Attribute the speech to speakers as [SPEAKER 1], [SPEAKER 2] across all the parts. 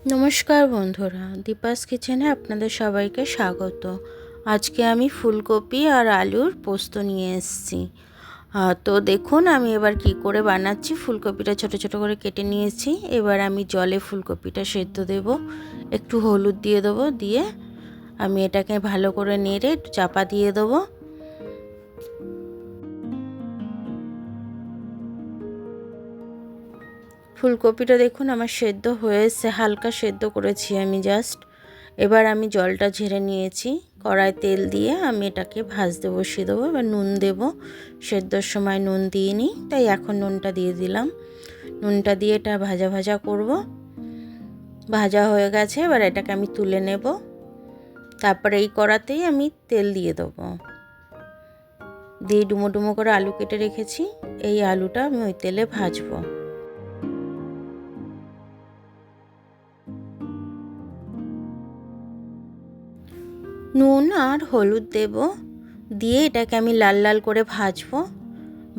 [SPEAKER 1] নমস্কার বন্ধুরা, দীপাস কিচেনে আপনাদের সবাইকে স্বাগত। আজকে আমি ফুলকপি আর আলুর পোস্ত নিয়ে এসেছি। তো দেখুন আমি এবার কি করে বানাচ্ছি। ফুলকপিটা ছোট ছোট করে কেটে নিয়েছি। এবার আমি জলে ফুলকপিটা সেদ্ধ দেব, একটু হলুদ দিয়ে দেবো, দিয়ে আমি এটাকে ভালো করে নেড়ে একটু চাপা দিয়ে দেবো। ফুলকপিটা দেখুন আমার সেদ্ধ হয়েছে, হালকা সেদ্ধ করেছি আমি জাস্ট। এবার আমি জলটা ঝেড়ে নিয়েছি, কড়ায় তেল দিয়ে আমি এটাকে ভাজতে বসিয়ে দেবো। এবার নুন দেব, সেদ্ধর সময় নুন দিইনি তাই এখন নুনটা দিয়ে দিলাম। নুনটা দিয়ে এটা ভাজা ভাজা করব। ভাজা হয়ে গেছে, এবার এটাকে আমি তুলে নেব। তারপরে এই কড়াতেই আমি তেল দিয়ে দেবো, দিয়ে ডুমো ডুমো করে আলু কেটে রেখেছি, এই আলুটা আমি ওই তেলে ভাজবো। নুন আর হলুদ দেব, দিয়ে এটাকে আমি লাল লাল করে ভাজবো।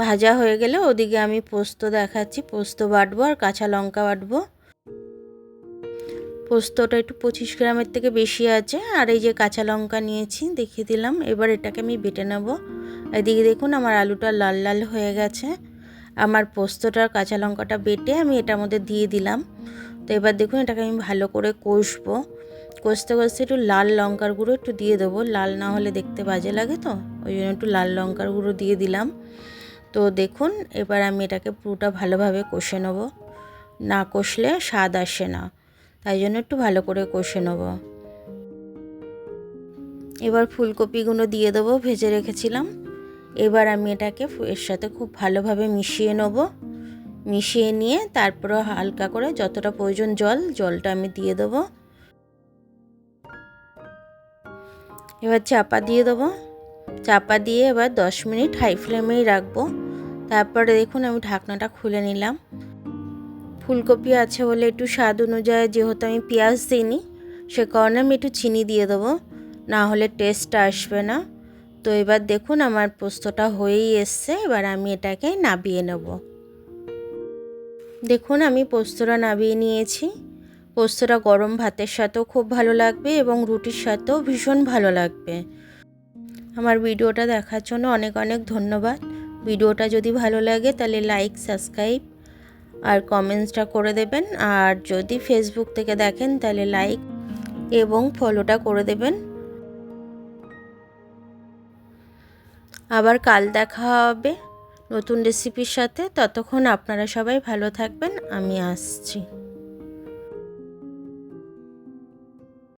[SPEAKER 1] ভাজা হয়ে গেলে ওদিকে আমি পোস্ত দেখাচ্ছি, পোস্ত বাটবো আর কাঁচা লঙ্কা বাটবো। পোস্তটা একটু 25 গ্রামের থেকে বেশি আছে, আর এই যে কাঁচা লঙ্কা নিয়েছি দেখিয়ে দিলাম। এবার এটাকে আমি বেটে নেব। এদিকে দেখুন আমার আলুটা লাল লাল হয়ে গেছে। আমার পোস্তটার কাঁচা লঙ্কাটা বেটে আমি এটার মধ্যে দিয়ে দিলাম। তো এবার দেখুন এটাকে আমি ভালো করে কষবো। কষতে কষতে একটু লাল লঙ্কার গুঁড়ো একটু দিয়ে দেবো, লাল না হলে দেখতে বাজে লাগে, তো ওই জন্য একটু লাল লঙ্কার গুঁড়ো দিয়ে দিলাম। তো দেখুন এবার আমি এটাকে পুরোটা ভালোভাবে কষে নেব, না কষলে স্বাদ আসে না, তাই জন্য একটু ভালো করে কষে নেব। এবার ফুলকপিগুলো দিয়ে দেবো, ভেজে রেখেছিলাম। এবার আমি এটাকে এর সাথে খুব ভালোভাবে মিশিয়ে নেব। মিশিয়ে নিয়ে তারপরে হালকা করে যতটা প্রয়োজন জলটা আমি দিয়ে দেবো। এবার চাপা দিয়ে দেবো। চাপা দিয়ে এবার 10 মিনিট হাই ফ্লেমেই রাখবো। তারপরে দেখুন আমি ঢাকনাটা খুলে নিলাম। ফুলকপি আছে বলে একটু স্বাদ অনুযায়ী, যেহেতু আমি পেঁয়াজ দিইনি সে কারণে আমি একটু চিনি দিয়ে দেবো, না হলে টেস্টটা আসবে না। তো এবার দেখুন আমার পোস্তটা হয়েই এসছে, এবার আমি এটাকে নাবিয়ে নেব। দেখুন আমি পোস্তটা নাবিয়ে নিয়েছি। পোস্তটা গরম ভাতের সাথেও খুব ভালো লাগবে এবং রুটির সাথেও ভীষণ ভালো লাগবে। আমার ভিডিওটা দেখার জন্য অনেক অনেক ধন্যবাদ। ভিডিওটা যদি ভালো লাগে তাহলে লাইক, সাবস্ক্রাইব আর কমেন্টসটা করে দেবেন। আর যদি ফেসবুক থেকে দেখেন তাহলে লাইক এবং ফলোটা করে দেবেন। আবার কাল দেখা হবে নতুন রেসিপির সাথে। ততক্ষণ আপনারা সবাই ভালো থাকবেন, আমি আসছি।